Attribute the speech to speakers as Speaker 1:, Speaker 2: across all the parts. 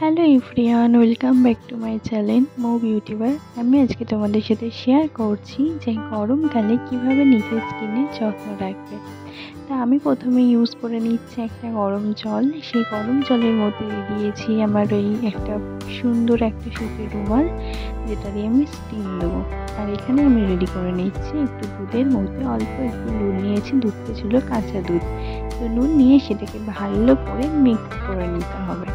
Speaker 1: Hello everyone, welcome back to my channel Mo beauty bar. আমি আজকে তোমাদের সাথে শেয়ার করছি যে গরমকালে কিভাবে নিজের স্কিনের যত্ন রাখবে। তা আমি প্রথমে ইউজ করে নিচ্ছি একটা গরম জল। সেই গরম জলের মধ্যে দিয়েছি আমার এই একটা সুন্দর একটা সুতির রুমাল, যেটা দিয়ে আমি স্টিম দেবো। আর এখানে আমি রেডি করে নিচ্ছি একটু দুধের মধ্যে অল্প একটু নুন নিয়েছি, দুধটা ছিল কাঁচা দুধ। তো নুন নিয়ে সেটাকে ভালো করে মিক্স করে নিতে হবে।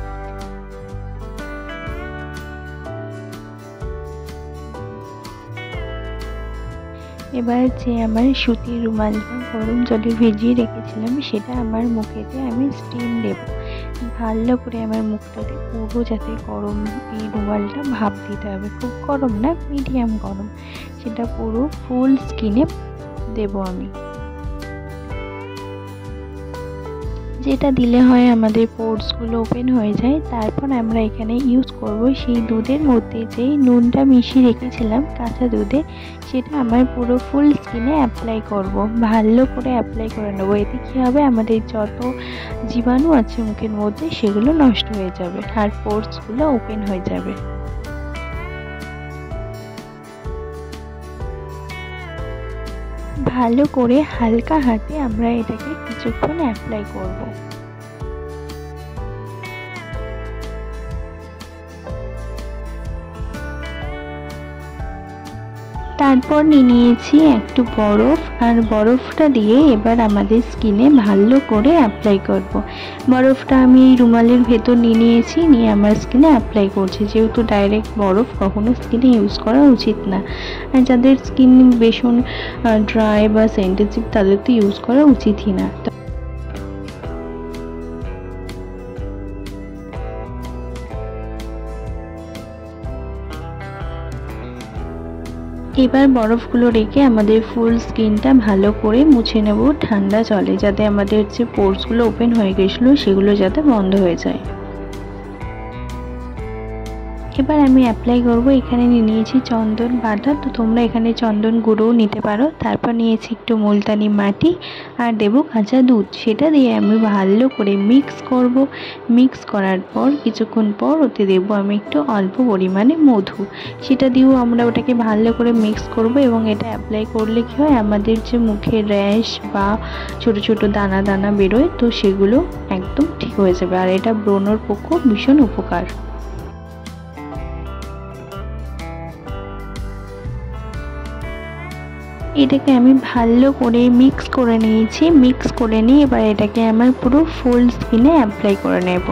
Speaker 1: এবার যে আমার সুতির রুমালটা গরম জলে ভিজিয়ে রেখেছিলাম সেটা আমার মুখেতে আমি স্টিম দেব। ভালো করে আমার মুখটাতে পুরো যাতে গরম এই রুমালটা ভাপ দিতে হবে, খুব গরম না, মিডিয়াম গরম, সেটা পুরো ফুল স্কিনে দেব আমি। যেটা দিলে হয় আমাদের পোর্সগুলো ওপেন হয়ে যায়। তারপর আমরা এখানে ইউজ করব সেই দুধের মধ্যে যেই নুনটা মিশিয়ে রেখেছিলাম কাঁচা দুধে, সেটা আমার পুরো ফুল স্কিনে অ্যাপ্লাই করব। ভালো করে অ্যাপ্লাই করে নেবো। এতে কী হবে, আমাদের যত জীবাণু আছে মুখের মধ্যে সেগুলো নষ্ট হয়ে যাবে আর পোর্সগুলো ওপেন হয়ে যাবে। ভালো করে হালকা হাতে আমরা এটাকে কিছুক্ষণ অ্যাপ্লাই করব। তারপর নিয়েছি একটু বরফ, আর বরফটা দিয়ে এবার আমাদের স্কিনে ভালো করে অ্যাপ্লাই করব। বরফটা আমি রুমালের ভেতর নিয়েছি, নিয়ে আমার স্কিনে অ্যাপ্লাই করছি। যেহেতু ডাইরেক্ট বরফ কখনো স্কিনে ইউজ করা উচিত না, আর যাদের স্কিন ভীষণ ড্রাই বা সেনসিটিভ তাদের তো ইউজ করা উচিতই না। এবার বরফগুলো রেখে আমাদের ফুল স্কিনটা ভালো করে মুছে নেব ঠান্ডা জলে, যাতে আমাদের যে পোর্সগুলো ওপেন হয়ে গেছিলো সেগুলো যাতে বন্ধ হয়ে যায়। এবার আমি অ্যাপ্লাই করব। এখানে নিয়েছি চন্দন বাটা, তো তোমরা এখানে চন্দন গুঁড়োও নিতে পারো। তারপর নিয়েছি একটু মুলতানি মাটি আর দেবো কাঁচা দুধ। সেটা দিয়ে আমি ভালো করে মিক্স করব। মিক্স করার পর কিছুক্ষণ পর ওতে দেবো আমি একটু অল্প পরিমাণে মধু। সেটা দিয়েও আমরা ওটাকে ভালো করে মিক্স করব। এবং এটা অ্যাপ্লাই করলে কী হয়, আমাদের যে মুখে র্যাশ বা ছোট ছোট দানা দানা বেরোয়, তো সেগুলো একদম ঠিক হয়ে যাবে। আর এটা ব্রণর পক্ষেও ভীষণ উপকার। এটাকে আমি ভালো করে মিক্স করে নিয়েছি। মিক্স করে নিয়ে এবার এটাকে আমার পুরো ফুল স্কিনে অ্যাপ্লাই করে নেব।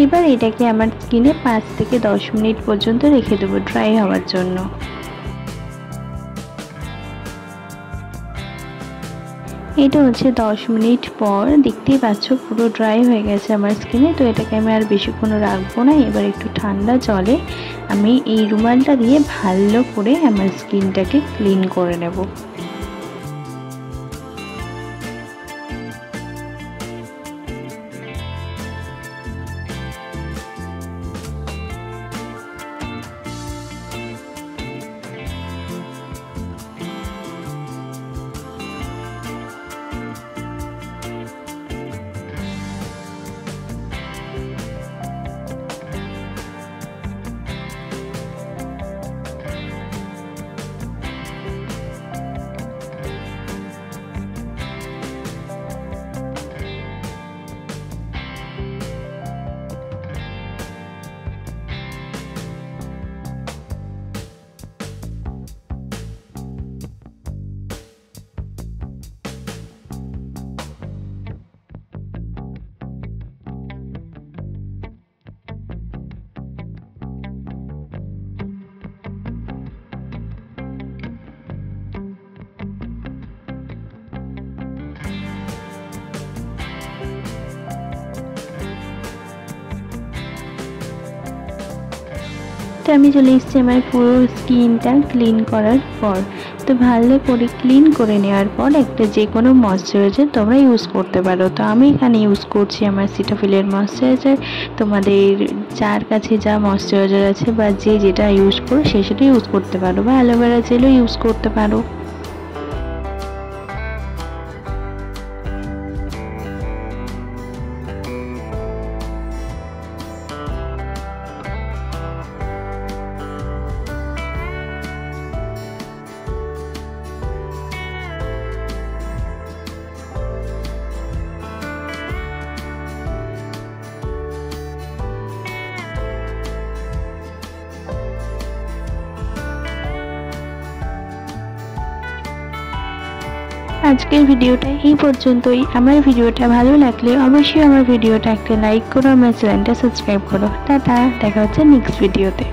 Speaker 1: এবার এটাকে আমার স্কিনে 5 থেকে 10 মিনিট পর্যন্ত রেখে দেবো ড্রাই হওয়ার জন্য। এটা হচ্ছে 10 মিনিট পর। দেখতেই পাচ্ছ পুরো ড্রাই হয়ে গেছে আমার স্কিনে। তো এটাকে আমি আর বেশিক্ষণ রাখবো না। এবার একটু ঠান্ডা জলে আমি এই রুমালটা দিয়ে ভালো করে আমার স্কিনটাকে ক্লিন করে নেব। তো আমি চলে এসেছি আমার পুরো স্কিনটা ক্লিন করার পর। তো ভালো করে ক্লিন করে নেওয়ার পর একটা যে কোনো ময়শ্চারাইজার তোমরা ইউজ করতে পারো। তো আমি এখানে ইউজ করছি আমার সিটাফিলের ময়শ্চারাইজার। তোমাদের যার কাছে যা ময়শ্চারাইজার আছে বা যে যেটা ইউজ করো সে সেটা ইউজ করতে পারো, বা অ্যালোভেরা জেলও ইউজ করতে পারো। আজকের ভিডিওটা এই পর্যন্তই। আমার ভিডিওটা ভালো লাগলে অবশ্যই আমার ভিডিওটা একটা লাইক করো, আমার চ্যানেলটা সাবস্ক্রাইব করো। টাটা, দেখা হচ্ছে নেক্সট ভিডিওতে।